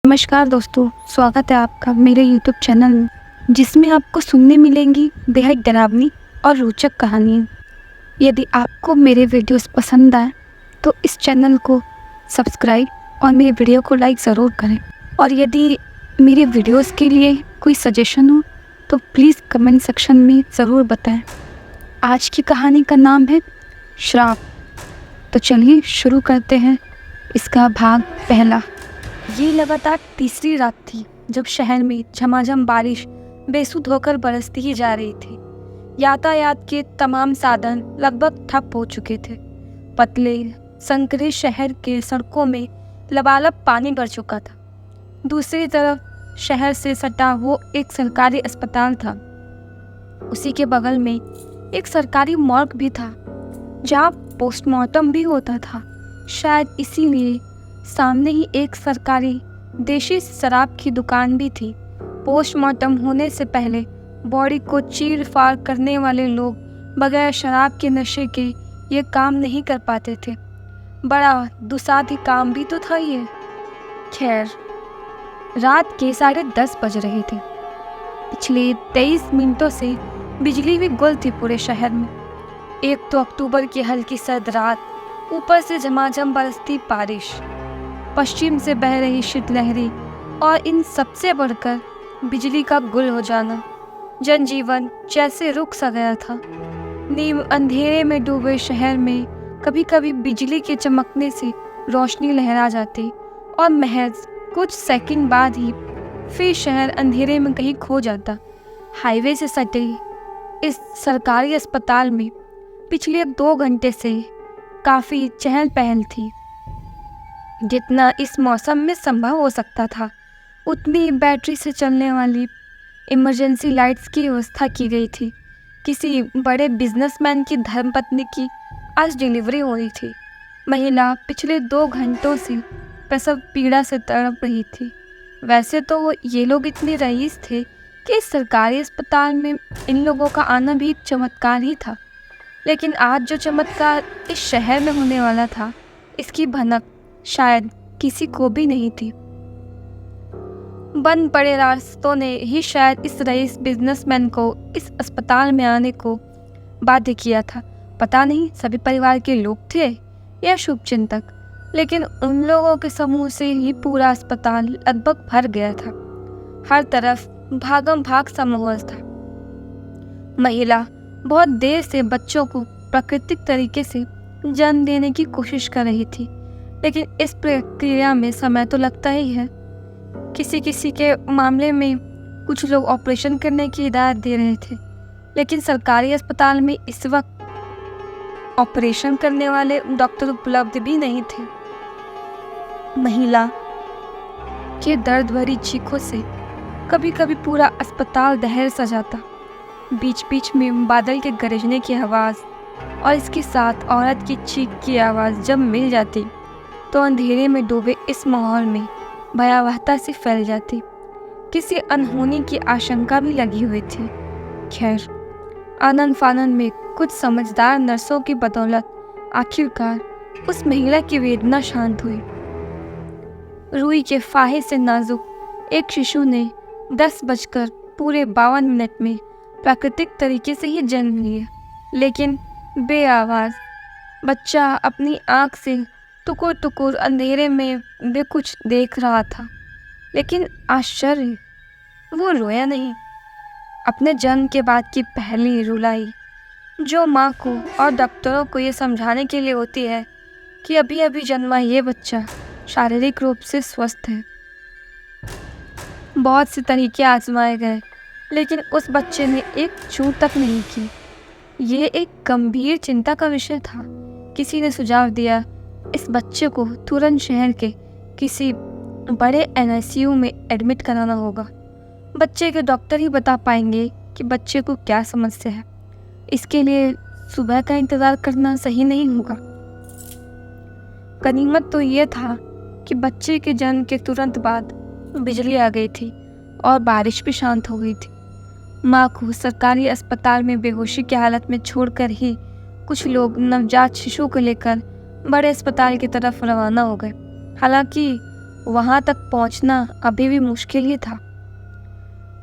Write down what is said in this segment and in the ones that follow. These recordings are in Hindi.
नमस्कार दोस्तों, स्वागत है आपका मेरे YouTube चैनल में, जिसमें आपको सुनने मिलेंगी बेहद डरावनी और रोचक कहानियाँ। यदि आपको मेरे वीडियोस पसंद आए तो इस चैनल को सब्सक्राइब और मेरे वीडियो को लाइक ज़रूर करें। और यदि मेरे वीडियोस के लिए कोई सजेशन हो तो प्लीज़ कमेंट सेक्शन में ज़रूर बताएं। आज की कहानी का नाम है श्राप। तो चलिए शुरू करते हैं इसका भाग पहला। ये लगातार तीसरी रात थी जब शहर में झमाझम बारिश बेसुध होकर बरसती ही जा रही थी। यातायात के तमाम साधन लगभग ठप हो चुके थे। पतले संकरे शहर के सड़कों में लबालब पानी भर चुका था। दूसरी तरफ शहर से सटा वो एक सरकारी अस्पताल था। उसी के बगल में एक सरकारी मॉर्ग भी था, जहाँ पोस्टमार्टम भी होता था। शायद इसीलिए सामने ही एक सरकारी देशी शराब की दुकान भी थी। पोस्टमार्टम होने से पहले बॉडी को चीर फाड़ करने वाले लोग बगैर शराब के नशे के ये काम नहीं कर पाते थे। बड़ा दुसाधी काम भी तो था ये। खैर, रात के 10:30 बज रहे थे। पिछले 23 मिनटों से बिजली भी गुल थी पूरे शहर में। एक तो अक्टूबर की हल्की सर्द रात, ऊपर से झमाझम बरसती बारिश, पश्चिम से बह रही शीतलहरी और इन सबसे बढ़कर बिजली का गुल हो जाना। जनजीवन जैसे रुक सा गया था। नीम अंधेरे में डूबे शहर में कभी कभी बिजली के चमकने से रोशनी लहरा जाती और महज कुछ सेकंड बाद ही फिर शहर अंधेरे में कहीं खो जाता। हाईवे से सटे इस सरकारी अस्पताल में पिछले 2 घंटे से काफ़ी चहल पहल थी। जितना इस मौसम में संभव हो सकता था उतनी बैटरी से चलने वाली इमरजेंसी लाइट्स की व्यवस्था की गई थी। किसी बड़े बिजनेसमैन की धर्मपत्नी की आज डिलीवरी हो रही थी। महिला पिछले 2 घंटों से प्रसव पीड़ा से तड़प रही थी। वैसे तो ये लोग इतने रईस थे कि इस सरकारी अस्पताल में इन लोगों का आना भी एक चमत्कार ही था। लेकिन आज जो चमत्कार इस शहर में होने वाला था, इसकी भनक शायद किसी को भी नहीं थी। बंद पड़े रास्तों ने ही शायद इस रईस बिजनेसमैन को इस अस्पताल में आने को बाध्य किया था। पता नहीं सभी परिवार के लोग थे या शुभचिंतक, लेकिन उन लोगों के समूह से ही पूरा अस्पताल लगभग भर गया था। हर तरफ भागम भाग सा माहौल था। महिला बहुत देर से बच्चों को प्राकृतिक तरीके से जन्म देने की कोशिश कर रही थी, लेकिन इस प्रक्रिया में समय तो लगता ही है। किसी किसी के मामले में कुछ लोग ऑपरेशन करने की हिदायत दे रहे थे, लेकिन सरकारी अस्पताल में इस वक्त ऑपरेशन करने वाले डॉक्टर उपलब्ध भी नहीं थे। महिला के दर्द भरी चीखों से कभी कभी पूरा अस्पताल दहल सा जाता। बीच बीच में बादल के गरजने की आवाज़ और इसके साथ औरत की चीख की आवाज़ जब मिल जाती तो अंधेरे में डूबे इस माहौल में भयावहता से फैल जाती। किसी अनहोनी की आशंका भी लगी हुई थी। खैर, आनन फानन में कुछ समझदार नर्सों की बदौलत आखिरकार उस महिला की वेदना शांत हुई। रुई के फाहे से नाजुक एक शिशु ने 10:52 में प्राकृतिक तरीके से ही जन्म लिया, लेकिन बेआवाज़। बच्चा अपनी आँख से टुकुर टुकुर अंधेरे में वे कुछ देख रहा था, लेकिन आश्चर्य, वो रोया नहीं। अपने जन्म के बाद की पहली रुलाई, जो माँ को और डॉक्टरों को ये समझाने के लिए होती है कि अभी अभी जन्मा ये बच्चा शारीरिक रूप से स्वस्थ है। बहुत से तरीके आजमाए गए, लेकिन उस बच्चे ने एक चूक तक नहीं की। ये एक गंभीर चिंता का विषय था। किसी ने सुझाव दिया, इस बच्चे को तुरंत शहर के किसी बड़े NICU में एडमिट कराना होगा। बच्चे के डॉक्टर ही बता पाएंगे कि बच्चे को क्या समस्या है। इसके लिए सुबह का इंतज़ार करना सही नहीं होगा। गनीमत तो ये था कि बच्चे के जन्म के तुरंत बाद बिजली आ गई थी और बारिश भी शांत हो गई थी। माँ को सरकारी अस्पताल में बेहोशी की हालत में छोड़कर ही कुछ लोग नवजात शिशु को लेकर बड़े अस्पताल की तरफ रवाना हो गए। हालांकि वहां तक पहुंचना अभी भी मुश्किल ही था।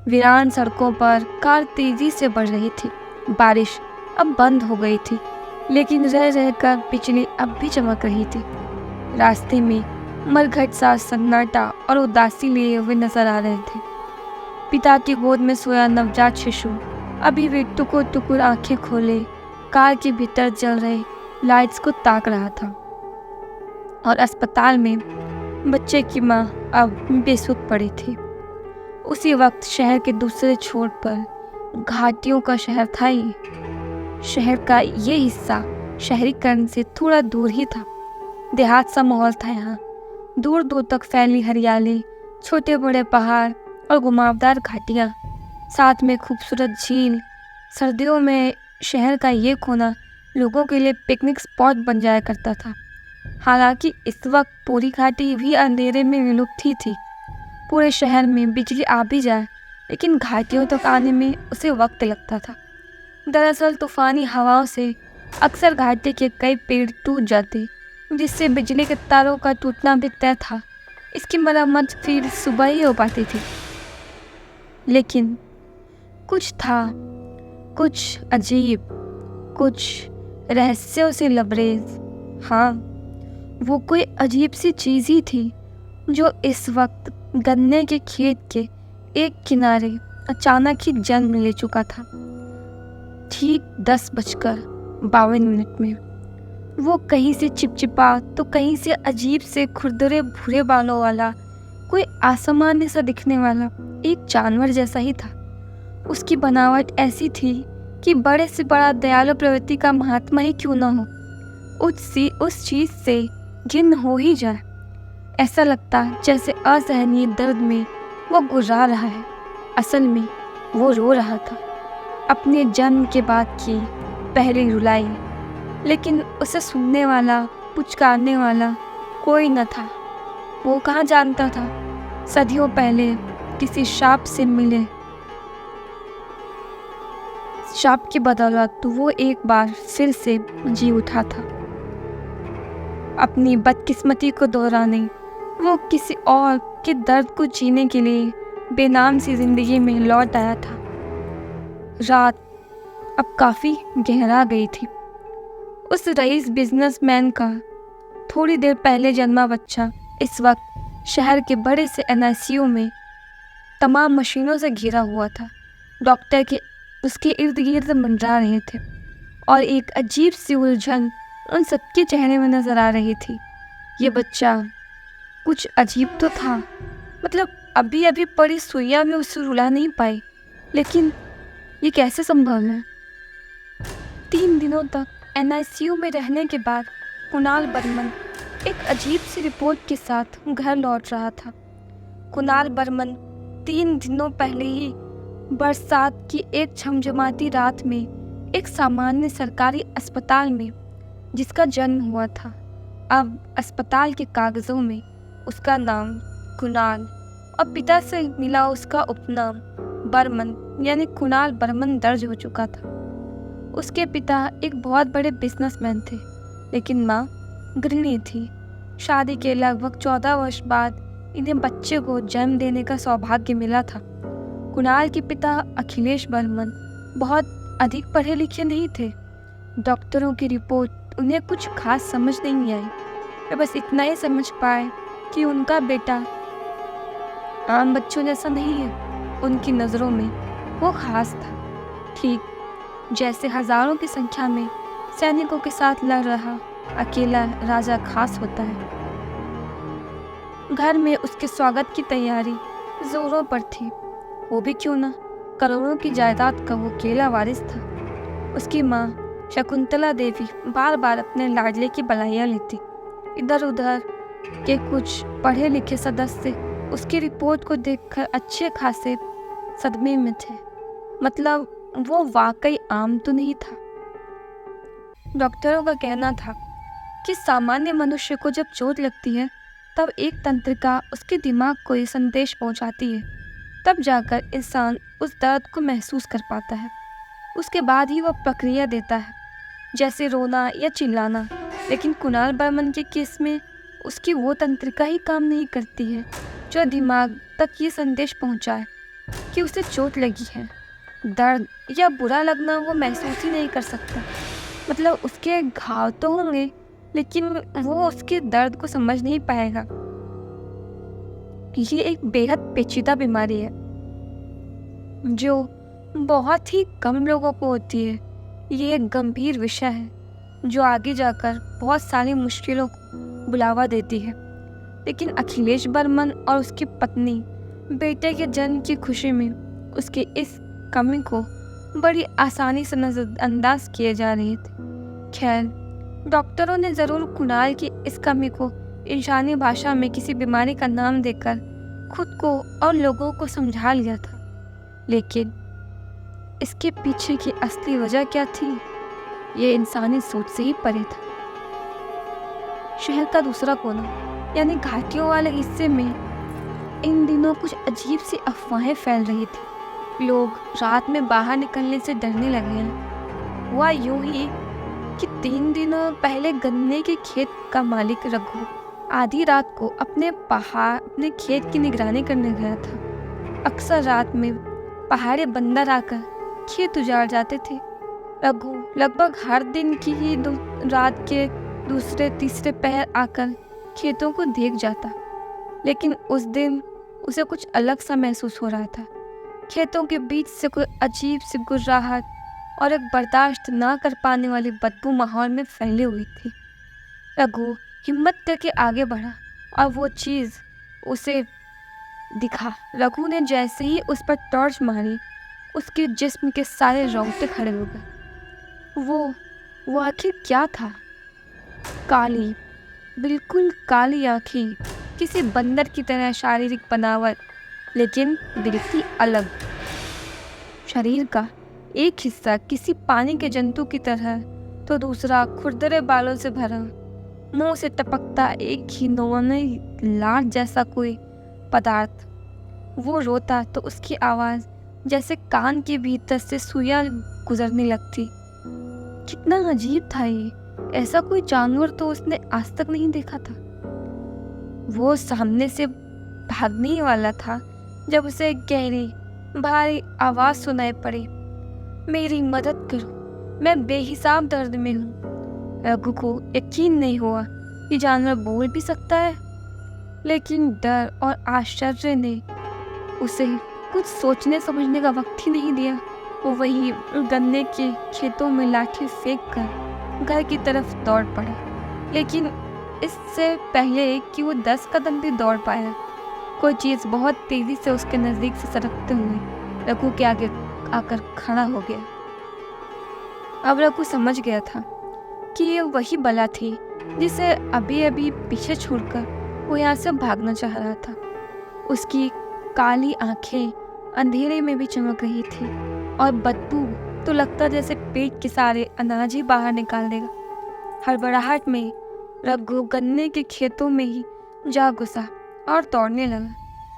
वीरान सड़कों पर कार तेजी से बढ़ रही थी। बारिश अब बंद हो गई थी, लेकिन रह रहकर बिजली अब भी चमक रही थी। रास्ते में मरघट सा सन्नाटा और उदासी लिए हुए नजर आ रहे थे। पिता की गोद में सोया नवजात शिशु अभी भी टुकुर टुकुर आंखें खोले कार के भीतर जल रहे लाइट्स को ताक रहा था। और अस्पताल में बच्चे की माँ अब बेसुध पड़ी थी। उसी वक्त शहर के दूसरे छोर पर घाटियों का शहर था। शहर का ये हिस्सा शहरीकरण से थोड़ा दूर ही था। देहात सा माहौल था यहाँ। दूर दूर तक फैली हरियाली, छोटे बड़े पहाड़ और घुमावदार घाटियाँ, साथ में खूबसूरत झील। सर्दियों में शहर का ये कोना लोगों के लिए पिकनिक स्पॉट बन जाया करता था। हालांकि इस वक्त पूरी घाटी भी अंधेरे में विलुप्त ही थी। पूरे शहर में बिजली आ भी जाए, लेकिन घाटियों तक आने में उसे वक्त लगता था। दरअसल तूफानी हवाओं से अक्सर घाटी के कई पेड़ टूट जाते, जिससे बिजली के तारों का टूटना भी तय था। इसकी मरम्मत फिर सुबह ही हो पाती थी। लेकिन कुछ था, कुछ अजीब, कुछ रहस्यों से लबरेज। हाँ, वो कोई अजीब सी चीज़ ही थी जो इस वक्त गन्ने के खेत के एक किनारे अचानक ही जन्म ले चुका था। ठीक 10:52 में वो कहीं से चिपचिपा तो कहीं से अजीब से खुरदरे भूरे बालों वाला, कोई असामान्य सा दिखने वाला एक जानवर जैसा ही था। उसकी बनावट ऐसी थी कि बड़े से बड़ा दयालु प्रवृत्ति का महात्मा ही क्यों ना हो, उस चीज से घिन हो ही जाए। ऐसा लगता जैसे असहनीय दर्द में वो गुर्रा रहा है। असल में वो रो रहा था, अपने जन्म के बाद की पहली रुलाई। लेकिन उसे सुनने वाला, पुचकारने वाला कोई न था। वो कहाँ जानता था, सदियों पहले किसी शाप से मिले शाप की बदौलत तो वो एक बार फिर से जी उठा था। अपनी बदकिस्मती को दोहराने, वो किसी और के दर्द को जीने के लिए बेनाम सी जिंदगी में लौट आया था। रात अब काफ़ी गहरा गई थी। उस रईस बिजनेसमैन का थोड़ी देर पहले जन्मा बच्चा इस वक्त शहर के बड़े से एनआईसीयू में तमाम मशीनों से घिरा हुआ था। डॉक्टर के उसके इर्द गिर्द मंडरा रहे थे और एक अजीब सी उलझन उन सबके चेहरे में नजर आ रही थी। ये बच्चा कुछ अजीब तो था, मतलब अभी अभी पड़ी सुइयां में उसे रुला नहीं पाई, लेकिन ये कैसे संभव है? 3 दिनों तक एनआईसीयू में रहने के बाद कुणाल बर्मन एक अजीब सी रिपोर्ट के साथ घर लौट रहा था। कुणाल बर्मन 3 दिनों पहले ही बरसात की एक झमझमाती रात में एक सामान्य सरकारी अस्पताल में, जिसका जन्म हुआ था, अब अस्पताल के कागजों में उसका नाम कुणाल और पिता से मिला उसका उपनाम बर्मन यानी कुणाल बर्मन दर्ज हो चुका था। उसके पिता एक बहुत बड़े बिजनेसमैन थे, लेकिन माँ गृहिणी थी। शादी के लगभग 14 वर्ष बाद इन्हें बच्चे को जन्म देने का सौभाग्य मिला था। कुणाल के पिता अखिलेश बर्मन बहुत अधिक पढ़े लिखे नहीं थे। डॉक्टरों की रिपोर्ट उन्हें कुछ खास समझ नहीं आई। वे बस इतना ही समझ पाए कि उनका बेटा आम बच्चों जैसा नहीं है। उनकी नज़रों में वो खास था, ठीक जैसे हजारों की संख्या में सैनिकों के साथ लड़ रहा अकेला राजा खास होता है। घर में उसके स्वागत की तैयारी जोरों पर थी। वो भी क्यों ना, करोड़ों की जायदाद का वो अकेला वारिस था। उसकी माँ शकुंतला देवी बार बार अपने लाडले की बधाइयाँ लेती। इधर उधर के कुछ पढ़े लिखे सदस्य उसकी रिपोर्ट को देखकर अच्छे खासे सदमे में थे। मतलब वो वाकई आम तो नहीं था। डॉक्टरों का कहना था कि सामान्य मनुष्य को जब चोट लगती है तब एक तंत्रिका उसके दिमाग को ये संदेश पहुंचाती है, तब जाकर इंसान उस दर्द को महसूस कर पाता है। उसके बाद ही वह प्रक्रिया देता है, जैसे रोना या चिल्लाना। लेकिन कुणाल बर्मन के केस में उसकी वो तंत्रिका ही काम नहीं करती है जो दिमाग तक ये संदेश पहुंचाए कि उसे चोट लगी है। दर्द या बुरा लगना वो महसूस ही नहीं कर सकता। मतलब उसके घाव तो होंगे, लेकिन वो उसके दर्द को समझ नहीं पाएगा। ये एक बेहद पेचीदा बीमारी है जो बहुत ही कम लोगों को होती है। ये एक गंभीर विषय है जो आगे जाकर बहुत सारी मुश्किलों को बुलावा देती है। लेकिन अखिलेश बर्मन और उसकी पत्नी बेटे के जन्म की खुशी में उसके इस कमी को बड़ी आसानी से नज़रअंदाज किए जा रहे थे। खैर, डॉक्टरों ने ज़रूर कुणाल की इस कमी को इंसानी भाषा में किसी बीमारी का नाम देकर खुद को और लोगों को समझा लिया था। लेकिन इसके पीछे की असली वजह क्या थी, ये इंसानी सोच से ही परे था। शहर का दूसरा कोना यानी घाटियों वाले हिस्से में इन दिनों कुछ अजीब सी अफवाहें फैल रही थी। लोग रात में बाहर निकलने से डरने लगे हैं। हुआ यूं ही कि 3 दिनों पहले गन्ने के खेत का मालिक रघु आधी रात को अपने खेत की निगरानी करने गया था। अक्सर रात में पहाड़ी बंदर आकर खेत उजाड़ जाते थे। रघु लगभग हर दिन की ही रात के दूसरे तीसरे पहर आकर खेतों को देख जाता। लेकिन उस दिन उसे कुछ अलग सा महसूस हो रहा था। खेतों के बीच से कोई अजीब सी गुर्राहट और एक बर्दाश्त ना कर पाने वाली बदबू माहौल में फैली हुई थी। रघु हिम्मत करके आगे बढ़ा और वो चीज़ उसे दिखा। रघु ने जैसे ही उस पर टॉर्च मारी, उसके जिस्म के सारे रोंगटे खड़े हो गए। वो आखिर क्या था? काली, बिल्कुल काली आँखें, किसी बंदर की तरह शारीरिक बनावट, लेकिन बिल्कुल अलग। शरीर का एक हिस्सा किसी पानी के जंतु की तरह तो दूसरा खुरदरे बालों से भरा, मुंह से टपकता एक घिनौने लार जैसा कोई पदार्थ। वो रोता तो उसकी आवाज़ जैसे कान के भीतर से सुइयां गुजरने लगती। कितना अजीब था ये। ऐसा कोई जानवर तो उसने आज तक नहीं देखा था। वो सामने से भागने ही वाला था जब उसे एक गहरी भारी आवाज़ सुनाई पड़ी, मेरी मदद करो, मैं बेहिसाब दर्द में हूँ। रघु को यकीन नहीं हुआ कि जानवर बोल भी सकता है, लेकिन डर और आश्चर्य ने उसे कुछ सोचने समझने का वक्त ही नहीं दिया। वो वही गन्ने के खेतों में लाठी फेंक कर घर की तरफ दौड़ पड़ा। लेकिन इससे पहले कि वो 10 कदम भी दौड़ पाया, कोई चीज़ बहुत तेज़ी से उसके नज़दीक से सरकते हुए रघु के आगे आकर खड़ा हो गया। अब रघु समझ गया था कि ये वही बला थी जिसे अभी अभी पीछे छोड़कर वो यहाँ से भागना चाह रहा था। उसकी काली आंखें अंधेरे में भी चमक रही थी और बदबू तो लगता जैसे पेट के सारे अनाज ही बाहर निकाल देगा। हड़बड़ाहट में रघु गन्ने के खेतों में ही जा घुसा और दौड़ने लगा।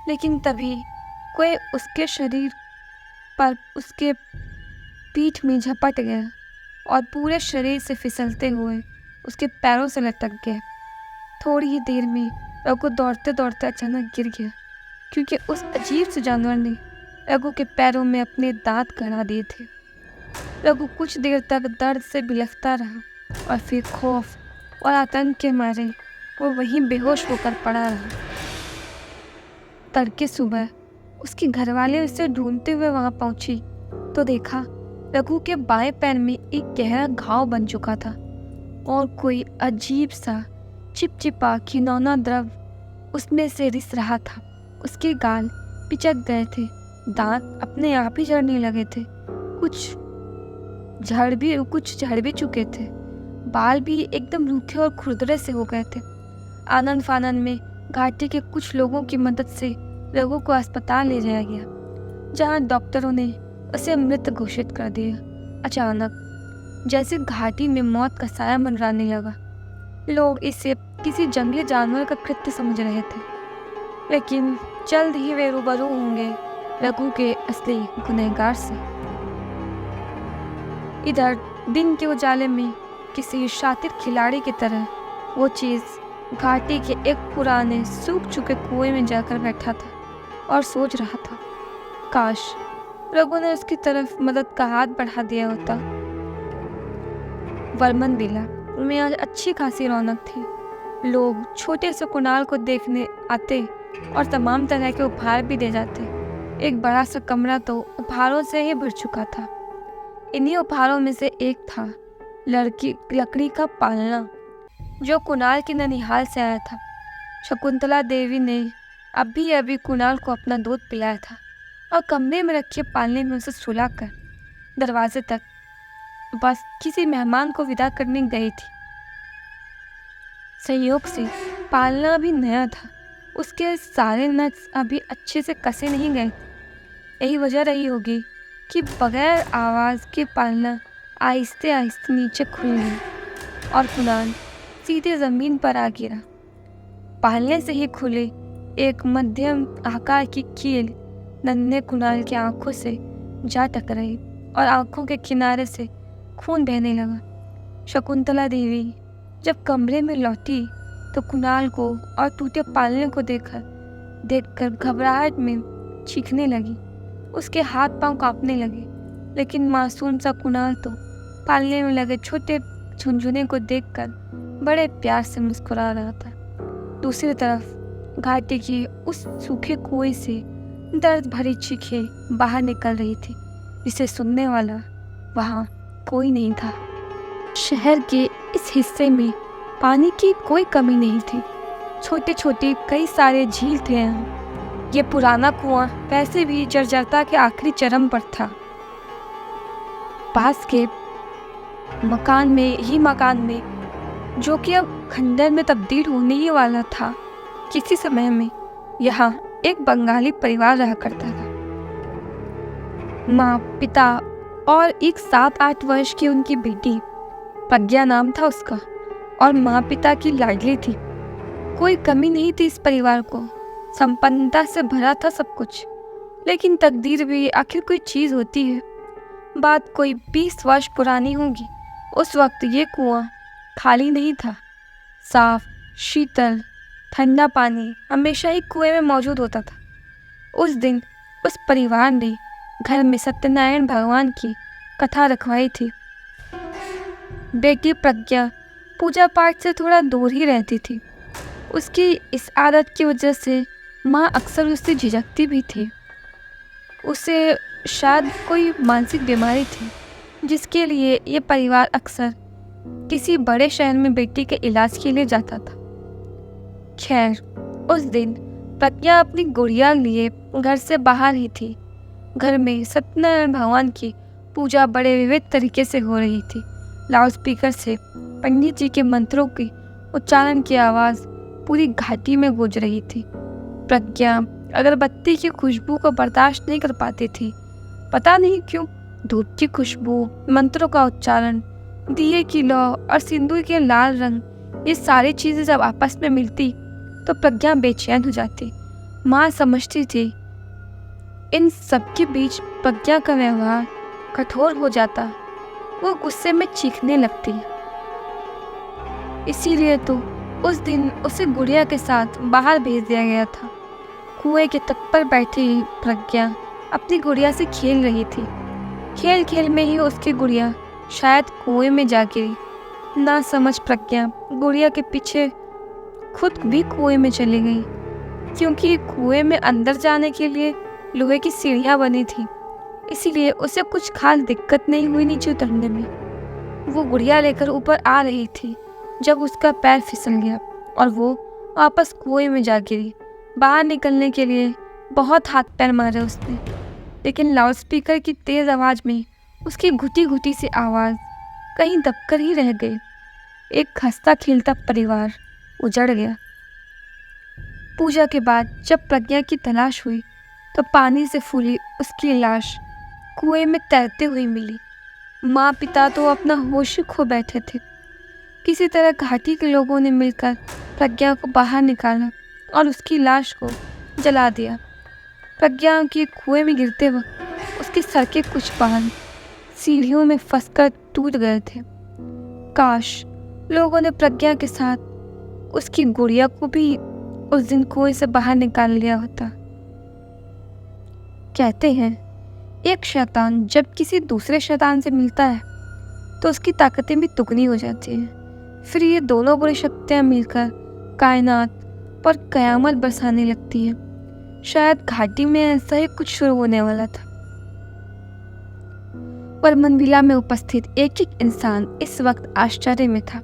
लेकिन तभी कोई उसके शरीर पर उसके पीठ में झपट गया और पूरे शरीर से फिसलते हुए उसके पैरों से लटक गया। थोड़ी ही देर में रघु दौड़ते दौड़ते अचानक गिर गया, क्योंकि उस अजीब से जानवर ने रघु के पैरों में अपने दांत गड़ा दिए थे। रघु कुछ देर तक दर्द से बिलखता रहा और फिर खौफ और आतंक के मारे वो वहीं बेहोश होकर पड़ा रहा। तड़के सुबह उसके घरवाले उसे ढूंढते हुए वहां पहुंची तो देखा रघु के बाएं पैर में एक गहरा घाव बन चुका था और कोई अजीब सा चिपचिपा घिनौना द्रव उसमें से रिस रहा था। उसके गाल पिचक गए थे, दांत अपने आप ही झड़ने लगे थे, कुछ झड़ भी चुके थे, बाल भी एकदम रूखे और खुरदरे से हो गए थे। आनंद फानंद में घाटी के कुछ लोगों की मदद से रघु को अस्पताल ले जाया गया, जहां डॉक्टरों ने उसे मृत घोषित कर दिया। अचानक जैसे घाटी में मौत का साया मंडराने लगा। लोग इसे किसी जंगली जानवर का कृत्य समझ रहे थे, लेकिन जल्द ही वे रूबरू होंगे रघु के असली गुनहगार से। इधर दिन के उजाले में किसी शातिर खिलाड़ी की तरह वो चीज़ घाटी के एक पुराने सूख चुके कुएं में जाकर बैठा था और सोच रहा था, काश रघु ने उसकी तरफ मदद का हाथ बढ़ा दिया होता। वर्मन विला में आज अच्छी खासी रौनक थी। लोग छोटे से कुणाल को देखने आते और तमाम तरह के उपहार भी दे जाते। एक बड़ा सा कमरा तो उपहारों से ही भर चुका था। इन्हीं उपहारों में से एक था लकड़ी का पालना, जो कुणाल के ननिहाल से आया था। शकुंतला देवी ने अभी अभी कुणाल को अपना दूध पिलाया था और कमरे में रखे पालने में उसे सुलाकर दरवाजे तक बस किसी मेहमान को विदा करने गई थी। संयोग से पालना अभी नया था, उसके सारे नट्स अभी अच्छे से कसे नहीं गए। यही वजह रही होगी कि बगैर आवाज़ के पालना आहिस्ते आहिस्ते नीचे खुल गई और कुणाल सीधे ज़मीन पर आ गिरा। पालने से ही खुले एक मध्यम आकार की कील नन्हे कुणाल की आंखों से जा टकराई और आंखों के किनारे से खून बहने लगा। शकुंतला देवी जब कमरे में लौटी तो कुणाल को और टूटे पालने को देखकर घबराहट में चीखने लगी। उसके हाथ पांव कांपने लगे, लेकिन मासूम सा कुणाल तो पालने में लगे छोटे झुनझुने को देखकर बड़े प्यार से मुस्कुरा रहा था। दूसरी तरफ घाटी के उस सूखे कुएं से दर्द भरी चीखें बाहर निकल रही थी, जिसे सुनने वाला वहाँ कोई नहीं था। शहर के इस हिस्से में पानी की कोई कमी नहीं थी। छोटे छोटे कई सारे झील थे यहाँ। ये पुराना कुआं वैसे भी जर्जरता के आखिरी चरम पर था। पास के मकान में जो कि अब खंडर में तब्दील होने ही वाला था, किसी समय में यहाँ एक बंगाली परिवार रहा करता था। माँ, पिता और एक 7-8 वर्ष की उनकी बेटी, प्रज्ञा नाम था उसका, और माँ पिता की लाडली थी। कोई कमी नहीं थी इस परिवार को, संपन्नता से भरा था सब कुछ। लेकिन तकदीर भी आखिर कोई चीज़ होती है। बात कोई 20 वर्ष पुरानी होगी। उस वक्त ये कुआं खाली नहीं था। साफ, शीतल, ठंडा पानी हमेशा ही कुएं में मौजूद होता था। उस दिन उस परिवार ने घर में सत्यनारायण भगवान की कथा रखवाई थी। बेटी प्रज्ञा पूजा पाठ से थोड़ा दूर ही रहती थी। उसकी इस आदत की वजह से माँ अक्सर उससे झिझकती भी थी। उसे शायद कोई मानसिक बीमारी थी, जिसके लिए ये परिवार अक्सर किसी बड़े शहर में बेटी के इलाज के लिए जाता था। खैर, उस दिन प्रज्ञा अपनी गुड़िया लिए घर से बाहर ही थी। घर में सत्यनारायण भगवान की पूजा बड़े विविध तरीके से हो रही थी। लाउडस्पीकर से पंडित जी के मंत्रों की उच्चारण की आवाज़ पूरी घाटी में गूंज रही थी। प्रज्ञा अगरबत्ती की खुशबू को बर्दाश्त नहीं कर पाती थी। पता नहीं क्यों धूप की खुशबू, मंत्रों का उच्चारण, दिए की लौ और सिंदूर के लाल रंग, ये सारी चीज़ें जब आपस में मिलती तो प्रज्ञा बेचैन हो जाती। माँ समझती थी इन सब के बीच प्रज्ञा का व्यवहार कठोर हो जाता। वो गुस्से में चीखने लगती। इसीलिए तो उस दिन उसे गुड़िया के साथ बाहर भेज दिया गया था। कुएं के तट पर बैठी प्रज्ञा अपनी गुड़िया से खेल रही थी। खेल खेल में ही उसकी गुड़िया शायद कुएं में जा गिरी। ना समझ प्रज्ञा गुड़िया के पीछे खुद भी कुएं में चली गई, क्योंकि कुएं में अंदर जाने के लिए लोहे की सीढ़ियाँ बनी थी। इसीलिए उसे कुछ खास दिक्कत नहीं हुई नीचे उतरने में। वो गुड़िया लेकर ऊपर आ रही थी जब उसका पैर फिसल गया और वो वापस कुएं में जा गिरी। बाहर निकलने के लिए बहुत हाथ पैर मारे उसने, लेकिन लाउडस्पीकर की तेज़ आवाज़ में उसकी घुटी घुटी सी आवाज़ कहीं दबकर ही रह गई। एक हंसता खेलता परिवार उजड़ गया। पूजा के बाद जब प्रज्ञा की तलाश हुई तो पानी से फूली उसकी लाश कुएं में तैरते हुए मिली। माँ पिता तो अपना होश खो बैठे थे। किसी तरह घाटी के लोगों ने मिलकर प्रज्ञा को बाहर निकाला और उसकी लाश को जला दिया। प्रज्ञा के कुएं में गिरते वक्त उसके सर के कुछ बाल सीढ़ियों में फंसकर टूट गए थे। काश लोगों ने प्रज्ञा के साथ उसकी गुड़िया को भी उस दिन कुएं से बाहर निकाल लिया होता। कहते हैं एक शैतान जब किसी दूसरे शैतान से मिलता है तो उसकी ताकतें भी दुगनी हो जाती हैं। फिर ये दोनों बुरी शक्तियाँ मिलकर कायनात पर कयामत बरसाने लगती हैं। शायद घाटी में ऐसा ही कुछ शुरू होने वाला था। पर मनविला में उपस्थित एक एक इंसान इस वक्त आश्चर्य में था।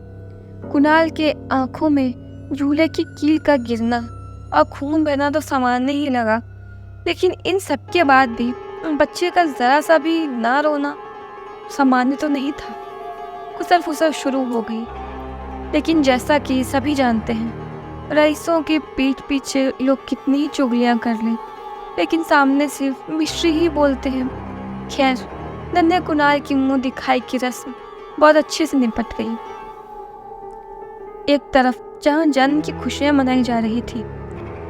कुणाल के आंखों में झूले की कील का गिरना और खून बहना तो सामान्य ही लगा, लेकिन इन सब के बाद भी उन बच्चे का जरा सा भी ना रोना सामान्य तो नहीं था। खुसर फुसर शुरू हो गई, लेकिन जैसा कि सभी जानते हैं, रईसों के पीठ पीछे लोग कितनी ही चुगलियां कर लें, लेकिन सामने सिर्फ मिश्री ही बोलते हैं। खैर, नन्हे कुणाल की मुंह दिखाई की रस्म बहुत अच्छे से निपट गई। एक तरफ जहां जन्म की खुशियां मनाई जा रही थी,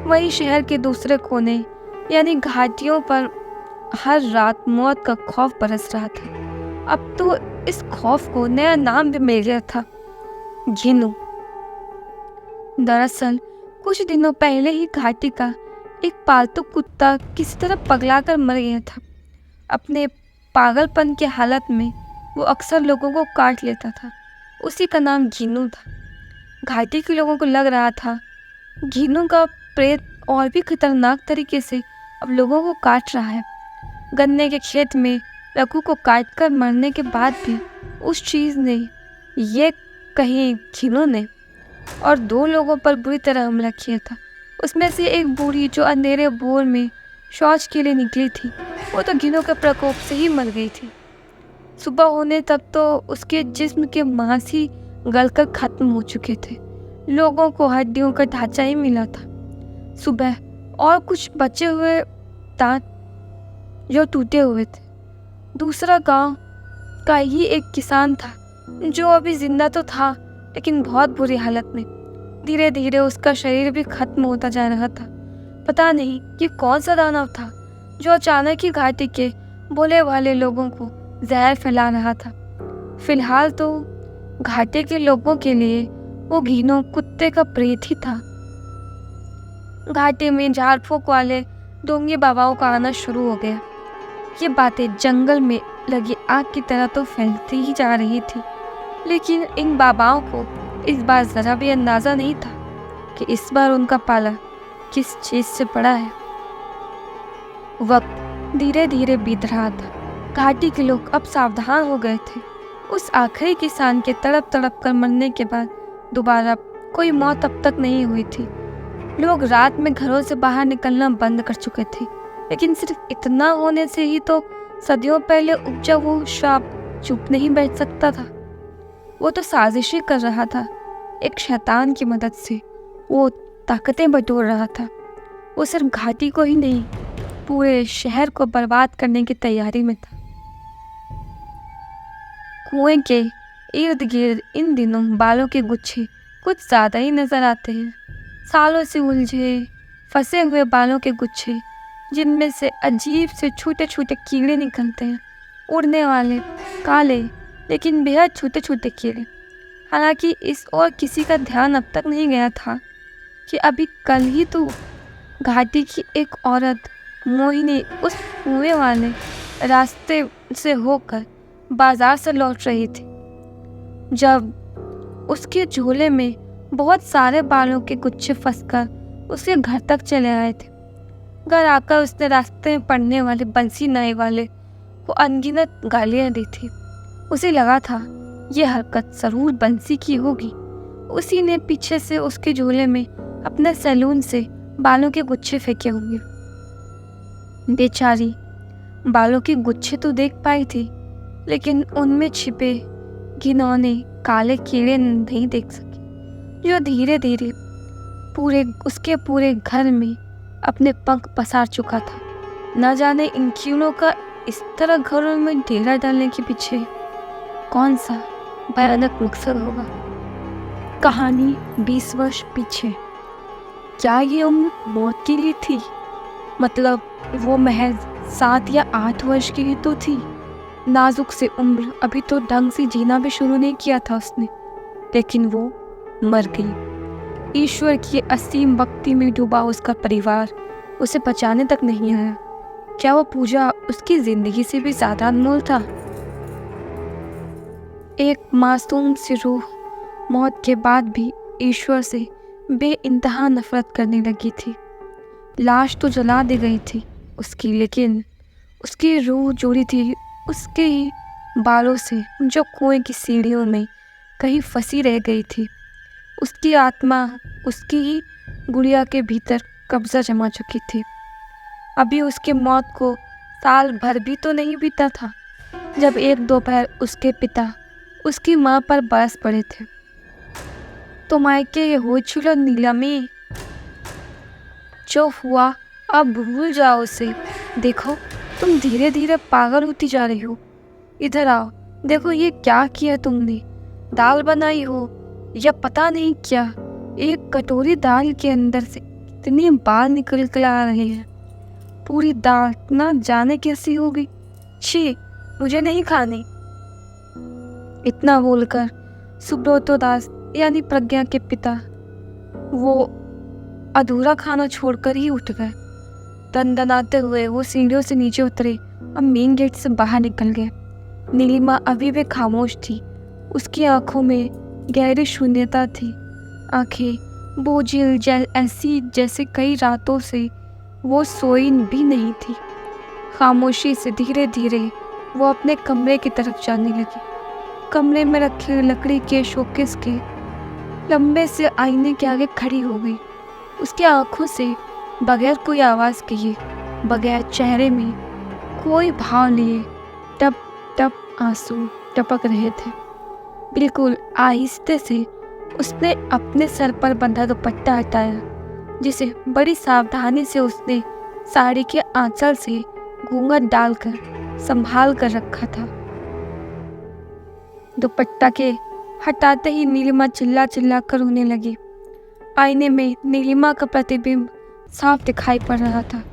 वहीं शहर के दूसरे कोने यानी घाटियों पर हर रात मौत का खौफ बरस रहा था। अब तो इस खौफ को नया नाम भी मिल गया था, घिनू। दरअसल कुछ दिनों पहले ही घाटी का एक पालतू कुत्ता किसी तरह पगलाकर मर गया था। अपने पागलपन की हालत में वो अक्सर लोगों को काट लेता था। उसी का नाम घिनू था। घाटी के लोगों को लग रहा था घिनू का प्रेत और भी खतरनाक तरीके से अब लोगों को काट रहा है। गन्ने के खेत में रघु को काटकर मरने के बाद भी उस चीज़ ने, ये कहीं घिनू ने, और 2 लोगों पर बुरी तरह हमला किया था। उसमें से एक बूढ़ी जो अंधेरे बोर में शौच के लिए निकली थी, वो तो घिनू के प्रकोप से ही मर गई थी। सुबह होने तक तो उसके जिस्म के मांस ही गलकर खत्म हो चुके थे। लोगों को हड्डियों का ढांचा ही मिला था। सुबह और कुछ बचे हुए दांत जो टूटे हुए थे। दूसरा गांव का ही एक किसान था जो अभी जिंदा तो था, लेकिन बहुत बुरी हालत में। धीरे धीरे उसका शरीर भी खत्म होता जा रहा था। पता नहीं कि कौन सा दानव था जो अचानक ही घाटी के भोले भाले लोगों को जहर फैला रहा था। फिलहाल तो घाटी के लोगों के लिए वो घिनू कुत्ते का प्रेत ही था। घाटी में झाड़ फूक वाले डोंगी बाबाओं का आना शुरू हो गया। ये बातें जंगल में लगी आग की तरह तो फैलती ही जा रही थी, लेकिन इन बाबाओं को इस बार जरा भी अंदाजा नहीं था कि इस बार उनका पाला किस चीज से पड़ा है। वक्त धीरे धीरे बीत रहा था। घाटी के लोग अब सावधान हो गए थे। उस आखिरी किसान के तड़प तड़प कर मरने के बाद दोबारा कोई मौत अब तक नहीं हुई थी। लोग रात में घरों से बाहर निकलना बंद कर चुके थे, लेकिन सिर्फ इतना होने से ही तो सदियों पहले उपजा वो श्राप चुप नहीं बैठ सकता था। वो तो साजिशें कर रहा था। एक शैतान की मदद से वो ताकतें बटोर रहा था। वो सिर्फ घाटी को ही नहीं, पूरे शहर को बर्बाद करने की तैयारी में था। कुएं के इर्द गिर्द इन दिनों बालों के गुच्छे कुछ ज़्यादा ही नजर आते हैं। सालों से उलझे फंसे हुए बालों के गुच्छे, जिनमें से अजीब से छोटे छोटे कीड़े निकलते हैं। उड़ने वाले काले लेकिन बेहद छोटे छोटे कीड़े। हालांकि इस और किसी का ध्यान अब तक नहीं गया था कि अभी कल ही तो घाटी की एक औरत मोहिनी उस कुएं वाले रास्ते से होकर बाजार से लौट रही थी, जब उसके झोले में बहुत सारे बालों के गुच्छे फंसकर उसके घर तक चले आए थे। घर आकर उसने रास्ते में पड़ने वाले बंसी नाई वाले को अनगिनत गालियां दी थी। उसे लगा था यह हरकत जरूर बंसी की होगी। उसी ने पीछे से उसके झोले में अपने सैलून से बालों के गुच्छे फेंके होंगे। बेचारी बालों के गुच्छे तो देख पाई थी, लेकिन उनमें छिपे घिनौने काले कीड़े नहीं देख सकी, जो धीरे धीरे उसके पूरे घर में अपने पंख पसार चुका था। न जाने इन कीड़ों का इस तरह घरों में डेरा डालने के पीछे कौन सा भयानक मकसद होगा। कहानी 20 वर्ष पीछे। क्या ये उम्र मौत के लिए थी? मतलब वो महज 7 या 8 वर्ष की ही तो थी। नाजुक से उम्र, अभी तो ढंग से जीना भी शुरू नहीं किया था उसने, लेकिन वो मर गई। ईश्वर की असीम भक्ति में डूबा उसका परिवार उसे बचाने तक नहीं आया। क्या वो पूजा उसकी जिंदगी से भी ज्यादा अनमोल था? एक मासूम सी रूह मौत के बाद भी ईश्वर से बेइंतहा नफरत करने लगी थी। लाश तो जला दी गई थी उसकी, लेकिन उसकी रूह जुड़ी थी उसके ही बालों से जो कुएं की सीढ़ियों में कहीं फंसी रह गई थी। उसकी आत्मा उसकी ही गुड़िया के भीतर कब्जा जमा चुकी थी। अभी उसके मौत को साल भर भी तो नहीं बीता था जब एक दोपहर उसके पिता उसकी माँ पर बरस पड़े थे। तो मायके हो छुलो नीलमी, जो हुआ अब भूल जाओ उसे। देखो तुम धीरे धीरे पागल होती जा रही हो। इधर आओ, देखो ये क्या किया तुमने। दाल बनाई हो या पता नहीं क्या। एक कटोरी दाल के अंदर से इतने बाल निकल कर आ रहे हैं। पूरी दाल ना जाने कैसी होगी। छी, मुझे नहीं खानी। इतना बोलकर सुब्रतो दास यानी प्रज्ञा के पिता वो अधूरा खाना छोड़कर ही उठ गए। दनदनाते हुए वो सीढ़ियों से नीचे उतरे और मेन गेट से बाहर निकल गए। नीलिमा अभी भी खामोश थी। उसकी आंखों में गहरी शून्यता थी। आंखें बोझिल ऐसी जैसे कई रातों से वो सोई भी नहीं थी। खामोशी से धीरे धीरे वो अपने कमरे की तरफ जाने लगी। कमरे में रखे लकड़ी के शोकेस के लंबे से आईने के आगे खड़ी हो गई। उसकी आंखों से बगैर कोई आवाज़ किए, बगैर चेहरे में कोई भाव लिए टप टप आंसू टपक रहे थे। बिल्कुल आहिस्ते से उसने अपने सर पर बंधा दुपट्टा हटाया, जिसे बड़ी सावधानी से उसने साड़ी के आंचल से घूंघट डालकर संभाल कर रखा था। दुपट्टा के हटाते ही नीलिमा चिल्ला चिल्ला कर रोने लगी। आईने में नीलिमा का प्रतिबिंब साफ दिखाई पड़ रहा था।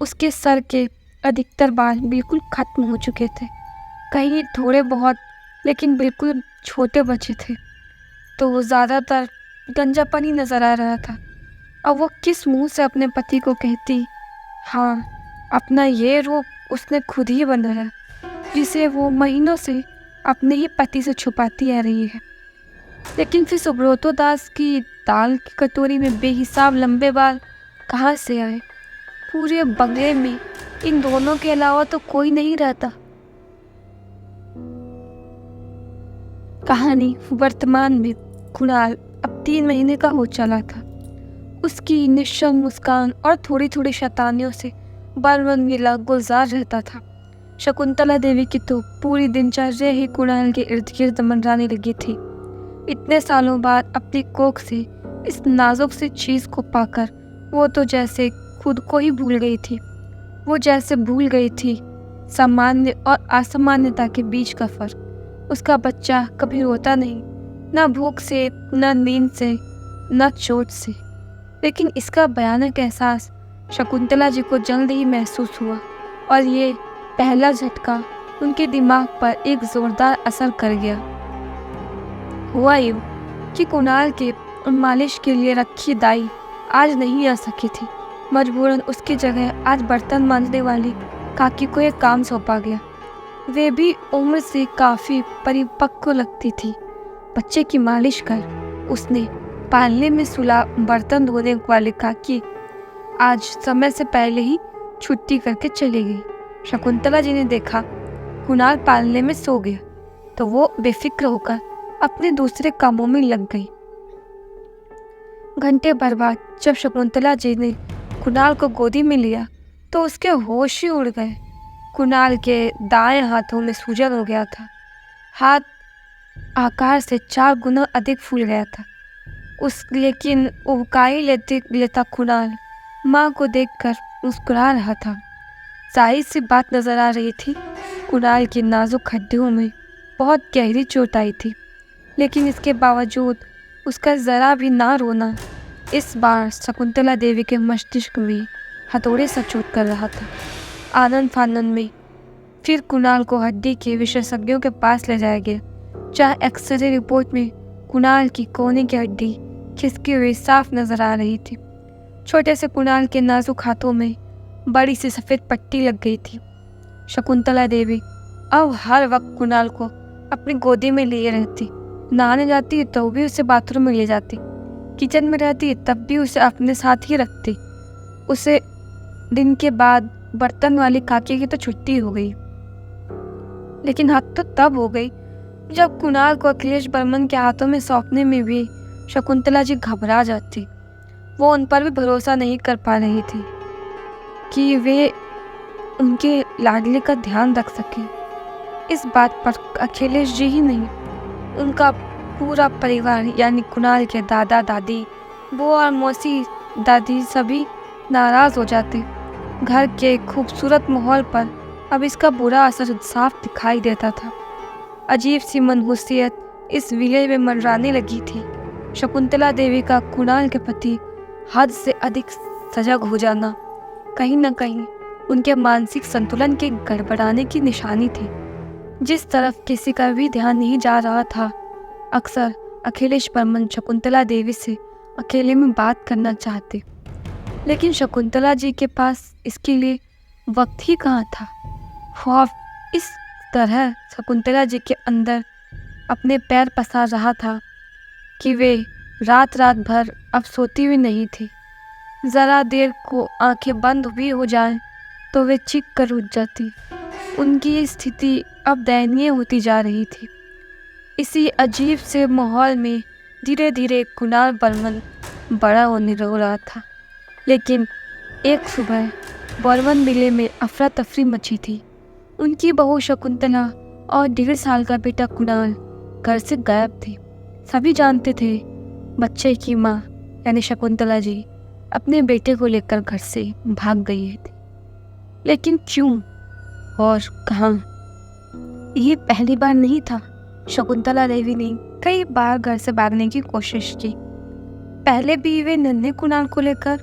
उसके सर के अधिकतर बाल बिल्कुल खत्म हो चुके थे, कहीं थोड़े बहुत, लेकिन बिल्कुल छोटे बचे थे। तो वो ज़्यादातर गंजापन ही नजर आ रहा था। अब वो किस मुंह से अपने पति को कहती, हाँ, अपना ये रूप उसने खुद ही बनाया, जिसे वो महीनों से अपने ही पति से छुपाती आ रही है। लेकिन फिर सुब्रतो दास की दाल की कटोरी में बेहिसाब लंबे बाल कहाँ से आए? पूरे बंगले में इन दोनों के अलावा तो कोई नहीं रहता। कहानी वर्तमान में कुणाल अब 3 महीने का हो चला था। उसकी निश्चल मुस्कान और थोड़ी थोड़ी शैतानियों से बरमंगिला गुलजार रहता था। शकुंतला देवी की तो पूरी दिनचर्या ही कुणाल के इर्द गिर्द मंडराने लगी थी। इतने सालों बाद अपनी कोख से इस नाजुक सी चीज़ को पाकर वो तो जैसे खुद को ही भूल गई थी। वो जैसे भूल गई थी सामान्य और असामान्यता के बीच का फर्क। उसका बच्चा कभी रोता नहीं, न भूख से, न नींद से, न चोट से। लेकिन इसका भयानक एहसास शकुंतला जी को जल्द ही महसूस हुआ और ये पहला झटका उनके दिमाग पर एक जोरदार असर कर गया। हुआ यूं कि कुणाल के मालिश के लिए रखी दाई आज नहीं आ सकी थी। मजबूरन उसकी जगह आज बर्तन मांजने वाली काकी को एक काम सौंपा गया। वे भी उम्र से काफ़ी परिपक्व लगती थी। बच्चे की मालिश कर उसने पालने में सुला बर्तन धोने वाली काकी आज समय से पहले ही छुट्टी करके चली गई। शकुंतला जी ने देखा कुणाल पालने में सो गया तो वो बेफिक्र होकर अपने दूसरे कामों में लग गई। घंटे भर बाद जब शकुंतला जी ने कुणाल को गोदी में लिया तो उसके होश ही उड़ गए। कुणाल के दाएं हाथों में सूजन हो गया था। हाथ आकार से 4 गुना अधिक फूल गया था। लेकिन उबकाई लेता कुणाल माँ को देखकर मुस्कुरा रहा था। जाहिर सी बात नजर आ रही थी, कुणाल की नाजुक हड्डियों में बहुत गहरी चोट आई थी। लेकिन इसके बावजूद उसका ज़रा भी ना रोना इस बार शकुंतला देवी के मस्तिष्क में हथौड़े सा चोट कर रहा था। आनंद फानंद में फिर कुणाल को हड्डी के विशेषज्ञों के पास ले जाया गया। जहाँ एक्सरे रिपोर्ट में कुणाल की कोहनी की हड्डी खिसकी हुई साफ नजर आ रही थी। छोटे से कुणाल के नाजुक हाथों में बड़ी सी सफ़ेद पट्टी लग गई थी। शकुंतला देवी अब हर वक्त कुणाल को अपनी गोदी में लिए रहती। नहाने जाती तो भी उसे बाथरूम में ले जाती, किचन में रहती तब भी उसे अपने साथ ही रखती। उसे दिन के बाद बर्तन वाली काकी की तो छुट्टी हो गई, लेकिन हद तो तब हो गई जब कुणाल को अखिलेश बर्मन के हाथों में सौंपने में भी शकुंतला जी घबरा जाती। वो उन पर भी भरोसा नहीं कर पा रही थी कि वे उनके लाडले का ध्यान रख सके। इस बात पर अखिलेश जी ही नहीं, उनका पूरा परिवार यानी कुणाल के दादा दादी, वो और मौसी दादी सभी नाराज़ हो जाते। घर के खूबसूरत माहौल पर अब इसका बुरा असर साफ दिखाई देता था। अजीब सी मनहूसियत इस विलय में मंडराने लगी थी। शकुंतला देवी का कुणाल के प्रति हद से अधिक सजग हो जाना कहीं न कहीं उनके मानसिक संतुलन के गड़बड़ाने की निशानी थी। जिस तरफ किसी का भी ध्यान नहीं जा रहा था, अक्सर अखिलेश बर्मन शकुंतला देवी से अकेले में बात करना चाहते, लेकिन शकुंतला जी के पास इसके लिए वक्त ही कहाँ था। खौफ इस तरह शकुंतला जी के अंदर अपने पैर पसार रहा था कि वे रात रात भर अब सोती हुई नहीं थी। ज़रा देर को आंखें बंद भी हो जाएं तो वे चीख कर उठ जाती। उनकी स्थिति अब दयनीय होती जा रही थी। इसी अजीब से माहौल में धीरे धीरे कुणाल बर्मन बड़ा होने लग रहा था। लेकिन एक सुबह बर्मन विले में अफरा तफरी मची थी। उनकी बहू शकुंतला और 1.5 साल का बेटा कुणाल घर से गायब थे। सभी जानते थे बच्चे की माँ यानी शकुंतला जी अपने बेटे को लेकर घर से भाग गई है। लेकिन क्यों और कहाँ? ये पहली बार नहीं था। शकुंतला देवी ने कई बार घर से भागने की कोशिश की। पहले भी वे नन्हे कुणाल को लेकर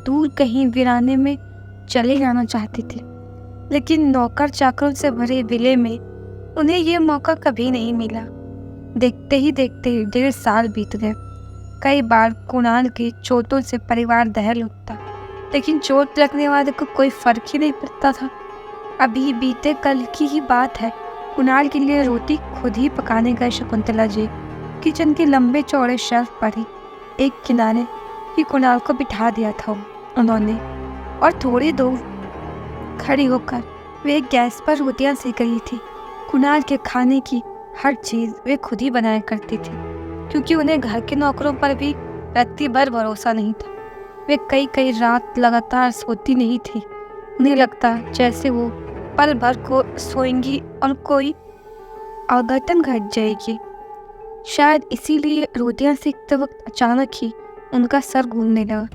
दूर कहीं वीराने में चले जाना चाहती थी, लेकिन नौकर चाकरों से भरे विले में उन्हें ये मौका कभी नहीं मिला। देखते ही देखते 1.5 साल बीत गए। कई बार कुणाल की चोटों से परिवार दहल उठता, लेकिन चोट लगने वाले को कोई फर्क ही नहीं पड़ता था। अभी बीते कल की ही बात है। कुणाल के लिए रोटी खुद ही पकाने गए शकुंतला जी किचन के लंबे चौड़े शेल्फ पर ही एक किनारे ही कुणाल को बिठा दिया था उन्होंने, और थोड़ी दूर खड़ी होकर वे गैस पर रोटियां सेक रही थी। कुणाल के खाने की हर चीज़ वे खुद ही बनाया करती थी, क्योंकि उन्हें घर के नौकरों पर भी रत्ती भर भरोसा नहीं था। वे कई कई रात लगातार सोती नहीं थी। उन्हें लगता जैसे वो पल भर को सोएंगी और कोई अघटन घट जाएगी। शायद इसीलिए रोटियां सेकते वक्त अचानक ही उनका सर घूमने लगा।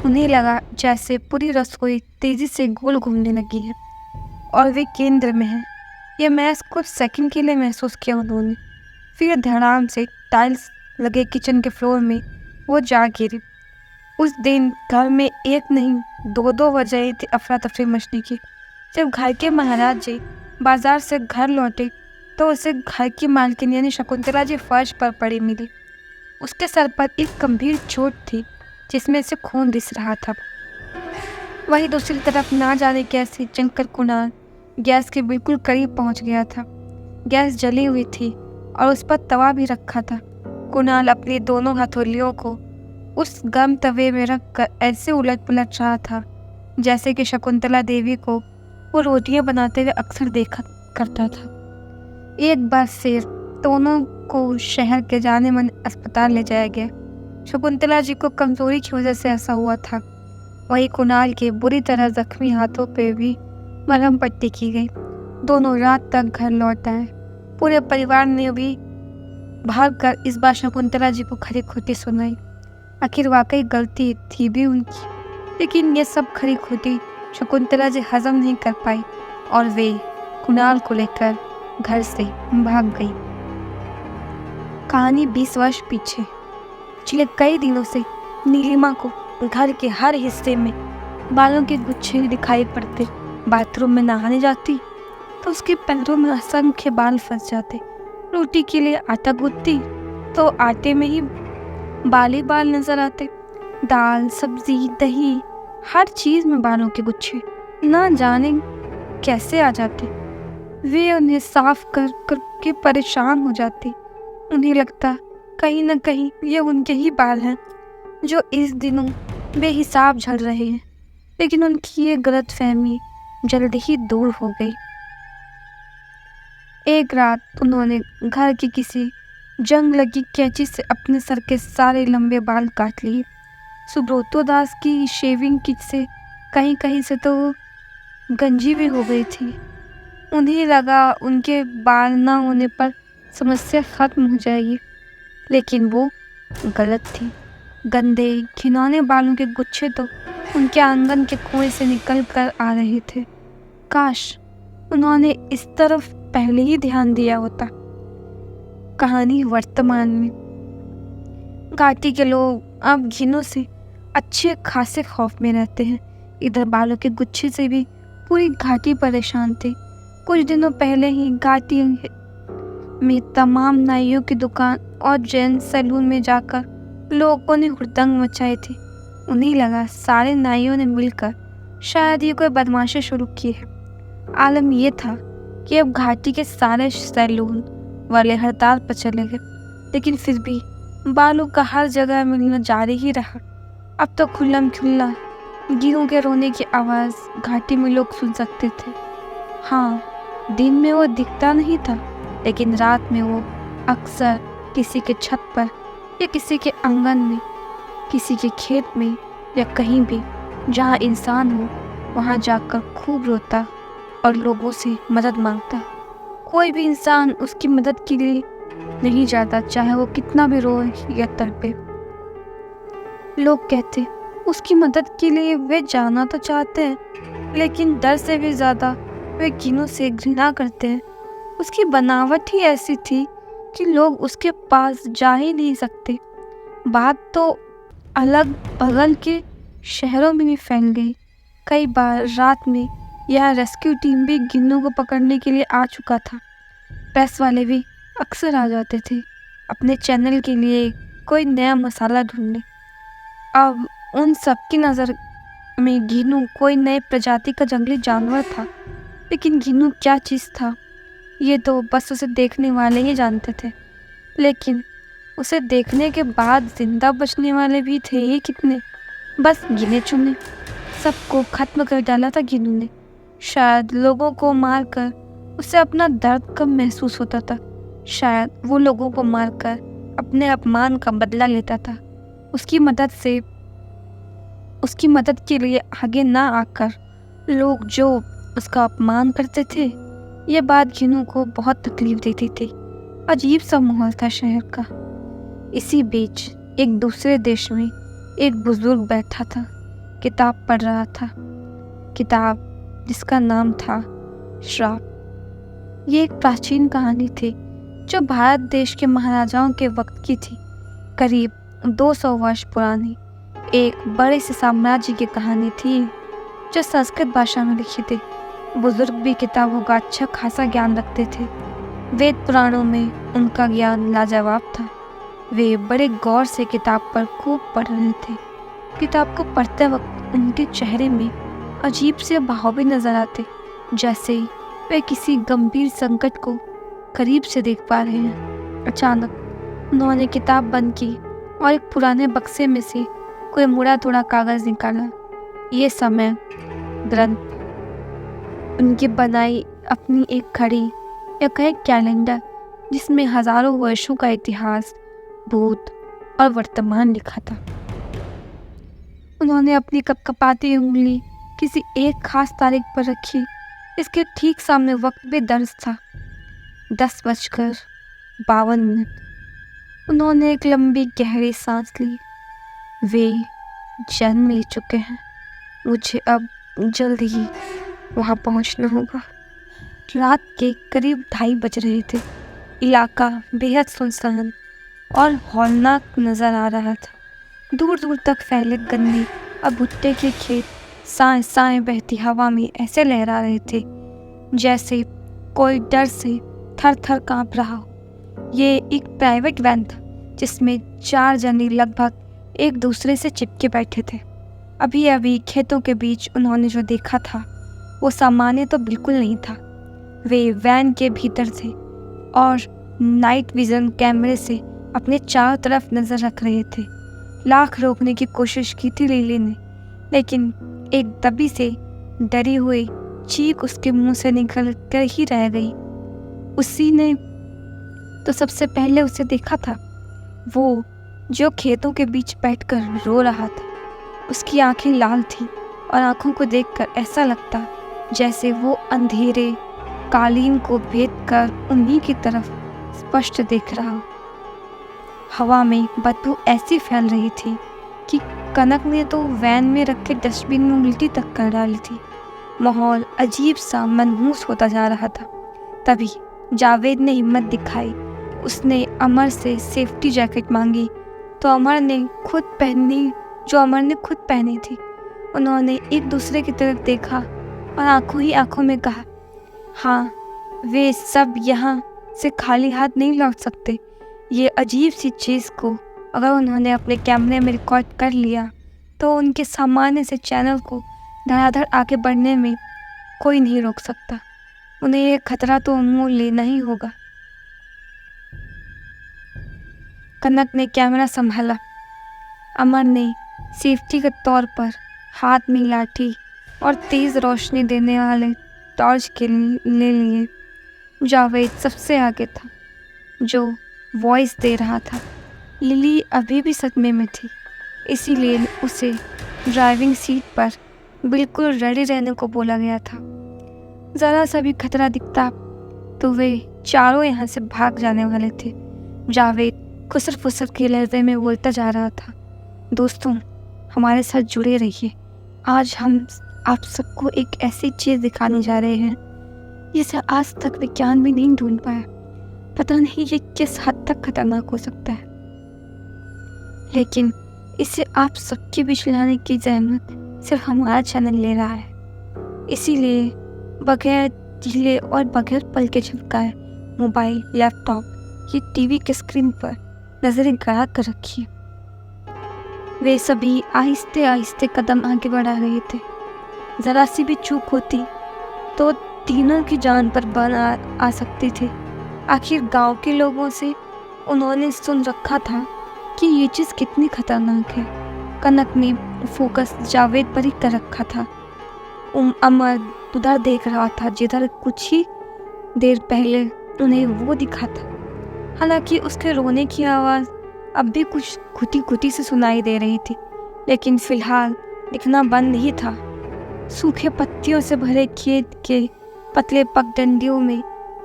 उन्हें लगा जैसे पूरी रसोई तेजी से गोल घूमने लगी है और वे केंद्र में है। यह महज कुछ सेकंड के लिए महसूस किया उन्होंने। फिर धड़ाम से टाइल्स लगे किचन के फ्लोर में वो जा गिरी। उस दिन घर में एक नहीं 2-2 वजह थी अफरा तफरी मचने की। जब घर के महाराज जी बाजार से घर लौटे तो उसे घर की मालकिन यानी शकुंतला जी फर्श पर पड़ी मिली। उसके सर पर एक गंभीर चोट थी जिसमें से खून रिस रहा था। वहीं दूसरी तरफ ना जाने कैसे जंकर कुणाल गैस के बिल्कुल करीब पहुंच गया था। गैस जली हुई थी और उस पर तवा भी रखा था। कुणाल अपनी दोनों हथेलियों को उस गर्म तवे में रख कर ऐसे उलट पुलट रहा था जैसे कि शकुंतला देवी को वो रोटियां बनाते हुए अक्सर देखा करता था। एक बार फिर दोनों को शहर के जाने माने अस्पताल ले जाया गया। शकुंतला जी को कमजोरी की वजह से ऐसा हुआ था। वहीं कुणाल के बुरी तरह जख्मी हाथों पे भी मरहम पट्टी की गई। दोनों रात तक घर लौट आए। पूरे परिवार ने भी भाग कर इस बार शकुंतला जी को खरी खोटी सुनाई। आखिर वाकई गलती थी भी उनकी, लेकिन ये सब खरी खोटी शकुंतला जी हजम नहीं कर पाई और वे कुणाल को लेकर घर से भाग गई। कहानी 20 वर्ष पीछे। पिछले कई दिनों से नीलिमा को घर के हर हिस्से में बालों के गुच्छे दिखाई पड़ते। बाथरूम में नहाने जाती तो उसके पैरों में असंख्य बाल फंस जाते। रोटी के लिए आटा गूंथती तो आटे में ही बाल ही बाल नजर आते। दाल, सब्जी, दही, हर चीज में बालों के गुच्छे ना जाने कैसे आ जाते। वे उन्हें साफ कर कर के परेशान हो जाती। उन्हें लगता कहीं न कहीं ये उनके ही बाल हैं जो इस दिनों बेहिसाब झड़ रहे हैं। लेकिन उनकी ये गलतफहमी जल्दी ही दूर हो गई। एक रात उन्होंने घर की किसी जंग लगी कैंची से अपने सर के सारे लंबे बाल काट लिए। सुब्रतो दास की शेविंग किट से कहीं कहीं से तो वो गंजी भी हो गई थी। उन्हें लगा उनके बाल ना होने पर समस्या खत्म हो जाएगी, लेकिन वो गलत थी। गंदे घिनौने बालों के गुच्छे तो उनके आंगन के कुएं से निकल कर आ रहे थे। काश उन्होंने इस तरफ पहले ही ध्यान दिया होता। कहानी वर्तमान में। घाटी के लोग अब घिनों से अच्छे खासे खौफ में रहते हैं। इधर बालों के गुच्छे से भी पूरी घाटी परेशान थी। कुछ दिनों पहले ही घाटी में तमाम नाइयों की दुकान और जैन सैलून में जाकर लोगों ने हुड़दंग मचाई थी। उन्हें लगा सारे नाइयों ने मिलकर शायद ये कोई बदमाशी शुरू की है। आलम यह था कि अब घाटी के सारे सैलून वाले हड़ताल पर चले गए, लेकिन फिर भी बालों का हर जगह मिलना जारी ही रहा। अब तो खुल्लम खुल्ला गिरों के रोने की आवाज़ घाटी में लोग सुन सकते थे। हाँ, दिन में वो दिखता नहीं था, लेकिन रात में वो अक्सर किसी के छत पर या किसी के आंगन में, किसी के खेत में या कहीं भी जहाँ इंसान हो वहाँ जाकर खूब रोता और लोगों से मदद मांगता। कोई भी इंसान उसकी मदद के लिए नहीं जाता, चाहे वो कितना भी रोए या तड़पे। लोग कहते उसकी मदद के लिए वे जाना तो चाहते हैं, लेकिन डर से भी ज़्यादा वे घिनों से घृणा करते हैं। उसकी बनावट ही ऐसी थी कि लोग उसके पास जा ही नहीं सकते। बात तो अलग बगल के शहरों में भी फैल गई। कई बार रात में यह रेस्क्यू टीम भी घिनों को पकड़ने के लिए आ चुका था। प्रेस वाले भी अक्सर आ जाते थे अपने चैनल के लिए कोई नया मसाला ढूंढने। अब उन सबकी नज़र में घिनू कोई नए प्रजाति का जंगली जानवर था, लेकिन घिनू क्या चीज़ था ये तो बस उसे देखने वाले ही जानते थे। लेकिन उसे देखने के बाद जिंदा बचने वाले भी थे ही कितने, बस गिने चुने। सबको खत्म कर डाला था घिनू ने। शायद लोगों को मारकर उसे अपना दर्द कम महसूस होता था। शायद वो लोगों को मारकर अपने अपमान का बदला लेता था। उसकी मदद के लिए आगे ना आकर लोग जो उसका अपमान करते थे, ये बात घिनू को बहुत तकलीफ देती थी। अजीब सा माहौल था शहर का। इसी बीच एक दूसरे देश में एक बुजुर्ग बैठा था, किताब पढ़ रहा था। किताब जिसका नाम था श्राप। ये एक प्राचीन कहानी थी जो भारत देश के महाराजाओं के वक्त की थी। करीब 200 वर्ष पुरानी एक बड़े से साम्राज्य की कहानी थी जो संस्कृत भाषा में लिखी थी। बुजुर्ग भी किताबों का अच्छा खासा ज्ञान रखते थे। वेद पुराणों में उनका ज्ञान लाजवाब था। वे बड़े गौर से किताब पर खूब पढ़ रहे थे। किताब को पढ़ते वक्त उनके चेहरे में अजीब से भाव भी नजर आते, जैसे वे किसी गंभीर संकट को करीब से देख पा रहे हैं। अचानक उन्होंने किताब बंद की और एक पुराने बक्से में से कोई मुड़ा तोड़ा कागज निकाला। ये समय ग्रंथ, उनकी बनाई अपनी एक घड़ी या कहे कैलेंडर, जिसमें हजारों वर्षों का इतिहास, भूत और वर्तमान लिखा था। उन्होंने अपनी कपकपाती उंगली किसी एक खास तारीख पर रखी। इसके ठीक सामने वक्त भी दर्ज था, 10:52। उन्होंने एक लंबी गहरी सांस ली। वे जन्म ले चुके हैं। मुझे अब जल्द ही वहाँ पहुँचना होगा। रात के करीब 2:30 बज रहे थे। इलाका बेहद सुनसान और हौलनाक नजर आ रहा था। दूर दूर तक फैले गन्ने और भुट्टे के खेत साए साए बहती हवा में ऐसे लहरा रहे थे जैसे कोई डर से थर थर कांप रहा हो। ये एक प्राइवेट वैन था जिसमें 4 जने लगभग एक दूसरे से चिपके बैठे थे। अभी अभी खेतों के बीच उन्होंने जो देखा था वो सामान्य तो बिल्कुल नहीं था। वे वैन के भीतर थे और नाइट विजन कैमरे से अपने चारों तरफ नज़र रख रहे थे। लाख रोकने की कोशिश की थी लिली ने, लेकिन एक दबी से डरी हुई चीख उसके मुंह से निकल कर ही रह गई। उसी ने तो सबसे पहले उसे देखा था, वो जो खेतों के बीच बैठकर रो रहा था। उसकी आंखें लाल थीं और आंखों को देखकर ऐसा लगता जैसे वो अंधेरे कालीन को भेद कर उन्हीं की तरफ स्पष्ट देख रहा हो। हवा में बदबू ऐसी फैल रही थी कि कनक ने तो वैन में रखे डस्टबिन में उल्टी तक कर डाली थी। माहौल अजीब सा मनहूस होता जा रहा था। तभी जावेद ने हिम्मत दिखाई। उसने अमर से सेफ्टी जैकेट मांगी तो अमर ने खुद पहनी थी। उन्होंने एक दूसरे की तरफ देखा और आंखों ही आंखों में कहा, हाँ, वे सब यहाँ से खाली हाथ नहीं लौट सकते। ये अजीब सी चीज़ को अगर उन्होंने अपने कैमरे में रिकॉर्ड कर लिया तो उनके सामान्य से चैनल को धड़ाधड़ आगे बढ़ने में कोई नहीं रोक सकता। उन्हें ये खतरा तो मुँह लेना ही होगा। कनक ने कैमरा संभाला। अमर ने सेफ्टी के तौर पर हाथ में लाठी और तेज़ रोशनी देने वाले टॉर्च के ले लिए। जावेद सबसे आगे था, जो वॉइस दे रहा था। लिली अभी भी सदमे में थी, इसीलिए उसे ड्राइविंग सीट पर बिल्कुल रेडी रहने को बोला गया था। ज़रा सा भी खतरा दिखता तो वे चारों यहाँ से भाग जाने वाले थे। जावेद खुसर फुसर के लहजे में बोलता जा रहा था, दोस्तों, हमारे साथ जुड़े रहिए। आज हम आप सबको एक ऐसी चीज़ दिखाने जा रहे हैं जिसे आज तक विज्ञान भी नहीं ढूंढ पाया। पता नहीं ये किस हद तक खतरनाक हो सकता है, लेकिन इसे आप सबके बीच लाने की जहमत सिर्फ हमारा चैनल ले रहा है। इसीलिए बगैर ढीले और बगैर पल के झपकाए मोबाइल, लैपटॉप या टीवी के स्क्रीन पर नजरें गड़ा कर रखिए। वे सभी आहिस्ते आहिस्ते कदम आगे बढ़ा रहे थे। ज़रा सी भी चूक होती तो तीनों की जान पर बान आ सकती थी। आखिर गांव के लोगों से उन्होंने सुन रखा था कि ये चीज़ कितनी खतरनाक है। कनक ने फोकस जावेद पर ही कर रखा था। अमर उधर देख रहा था जिधर कुछ ही देर पहले उन्हें वो दिखा था। हालांकि उसके रोने की आवाज़ अब भी कुछ घुटी घुटी से सुनाई दे रही थी, लेकिन फिलहाल दिखना बंद ही था। सूखे पत्तियों से भरे खेत के पतले पगडंडियों में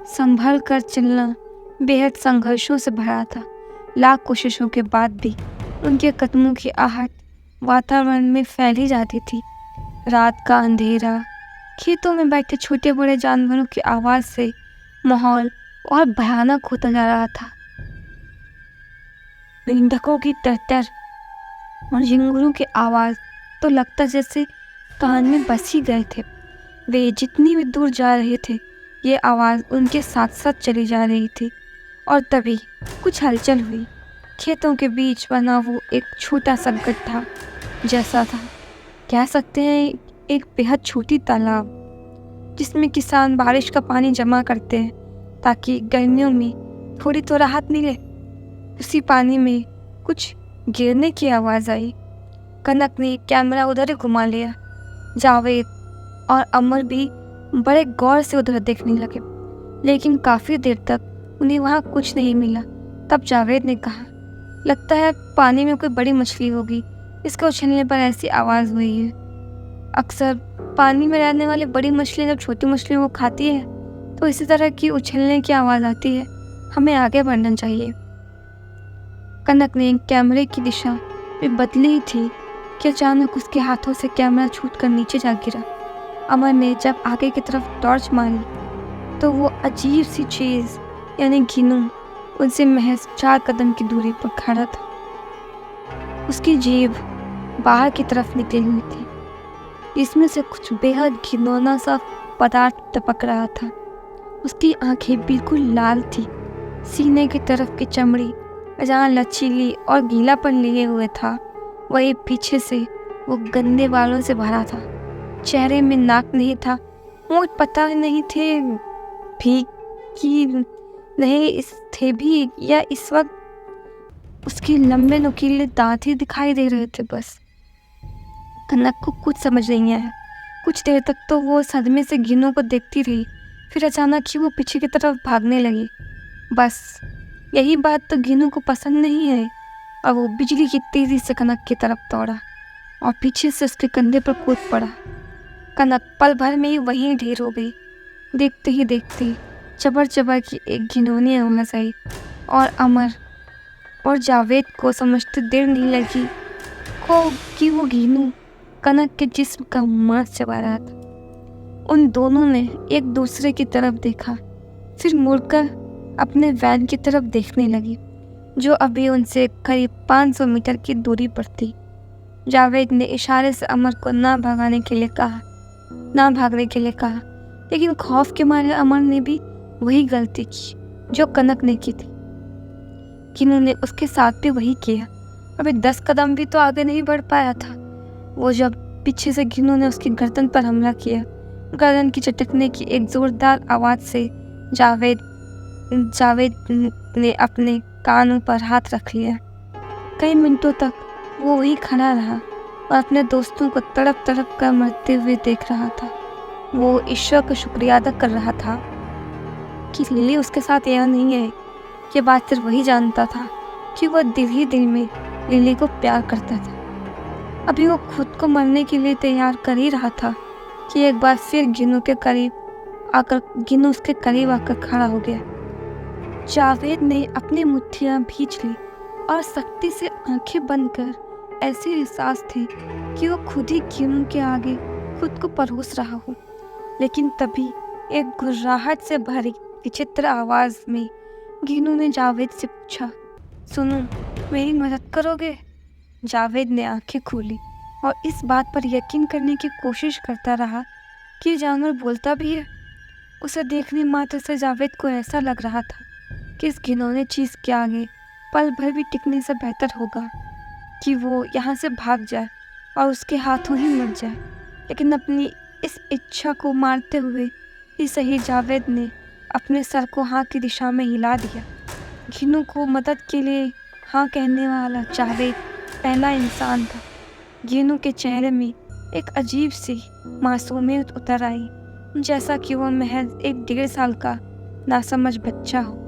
संभल कर चलना बेहद संघर्षों से भरा था। लाख कोशिशों के बाद भी उनके कदमों की आहट वातावरण में फैली जाती थी। रात का अंधेरा, खेतों में बैठे छोटे बड़े जानवरों की आवाज़ से माहौल और भयानक होता जा रहा था। मेंढकों की टर्टर और झिंगुरों की आवाज़ तो लगता जैसे कान में बस ही गए थे। वे जितनी भी दूर जा रहे थे, ये आवाज़ उनके साथ साथ चली जा रही थी। और तभी कुछ हलचल हुई। खेतों के बीच बना वो एक छोटा सा गड्ढा जैसा था, कह सकते हैं एक बेहद छोटी तालाब, जिसमें किसान बारिश का पानी जमा करते हैं ताकि गर्मियों में थोड़ी तो राहत मिले। उसी पानी में कुछ गिरने की आवाज़ आई। कनक ने कैमरा उधर ही घुमा लिया। जावेद और अमर भी बड़े गौर से उधर देखने लगे, लेकिन काफ़ी देर तक उन्हें वहाँ कुछ नहीं मिला। तब जावेद ने कहा, लगता है पानी में कोई बड़ी मछली होगी, इसके उछलने पर ऐसी आवाज़ हुई है। अक्सर पानी में रहने वाली बड़ी मछली जब छोटी मछलियों को खाती है तो इसी तरह की उछलने की आवाज़ आती है। हमें आगे बढ़ना चाहिए। कनक ने कैमरे की दिशा में बदली ही थी कि अचानक उसके हाथों से कैमरा छूटकर नीचे जा गिरा। अमर ने जब आगे की तरफ टॉर्च मारी तो वो अजीब सी चीज़ यानी घिनू उनसे महज 4 कदम की दूरी पर खड़ा था। उसकी जीभ बाहर की तरफ निकली हुई थी, जिसमें से कुछ बेहद घिनौना सा पदार्थ टपक रहा था। उसकी आंखें बिल्कुल लाल थी। सीने की तरफ की चमड़ी जहाँ लचीली और गीलापन लिए हुए था, वही पीछे से वो गंदे बालों से भरा था। चेहरे में नाक नहीं था, होंठ पता नहीं थे भी कि नहीं इस थे भी या इस वक्त उसके लंबे नुकीले दांत ही दिखाई दे रहे थे। बस कनक को कुछ समझ नहीं आया। कुछ देर तक तो वो सदमे से गिनू को देखती रही, फिर अचानक ही वो पीछे की तरफ भागने लगी। बस यही बात तो गिनू को पसंद नहीं है और वो बिजली की तेजी से कनक की तरफ दौड़ा और पीछे से उसके कंधे पर कूद पड़ा। कनक पल भर में ही वहीं ढेर हो गई। देखते ही देखते चबर चबर की एक घिनौनी आवाज़ आई और अमर और जावेद को समझते देर नहीं लगी कि वो गिनू कनक के जिस्म का मांस चबा रहा था। उन दोनों ने एक दूसरे की तरफ देखा, फिर मुड़कर अपने वैन की तरफ देखने लगी जो अभी उनसे करीब 500 मीटर की दूरी पर थी। जावेद ने इशारे से अमर को ना भागने के लिए कहा, लेकिन खौफ के मारे अमर ने भी वही गलती की जो कनक ने की थी। गिनू ने उसके साथ भी वही किया। अभी 10 कदम भी तो आगे नहीं बढ़ पाया था वो जब पीछे से गिनू ने उसकी गर्दन पर हमला किया। गर्दन की चटकने की एक जोरदार आवाज़ से जावेद ने अपने कानों पर हाथ रख लिया। कई मिनटों तक वो वहीं खड़ा रहा और अपने दोस्तों को तड़प तड़प कर मरते हुए देख रहा था। वो ईश्वर का शुक्रिया अदा कर रहा था कि लिली उसके साथ यहाँ नहीं है। ये बात सिर्फ वही जानता था कि वह दिल ही दिल में लिली को प्यार करता था। अभी वो खुद को मरने के लिए तैयार कर ही रहा था कि एक बार फिर गिनू उसके करीब आकर खड़ा हो गया। जावेद ने अपनी मुट्ठियां भींच ली और सख्ती से आंखें बंद कर ऐसे एहसास थे कि वो खुद ही गिनू के आगे खुद को परोस रहा हो। लेकिन तभी एक घुर्राहट से भरी विचित्र आवाज में गिनू ने जावेद से पूछा, सुनो, मेरी मदद करोगे? जावेद ने आंखें खोली और इस बात पर यकीन करने की कोशिश करता रहा कि जानवर बोलता भी है। उसे देखने मात्र से जावेद को ऐसा लग रहा था कि इस घिनौने चीज़ के आगे पल भर भी टिकने से बेहतर होगा कि वो यहाँ से भाग जाए और उसके हाथों ही मर जाए। लेकिन अपनी इस इच्छा को मारते हुए ही सही जावेद ने अपने सर को हाँ की दिशा में हिला दिया। गिनू को मदद के लिए हाँ कहने वाला जावेद पहला इंसान था। गिनू के चेहरे में एक अजीब सी मासूमियत उतर आई, जैसा कि वह महज एक 1.5 साल का नासमझ बच्चा हो।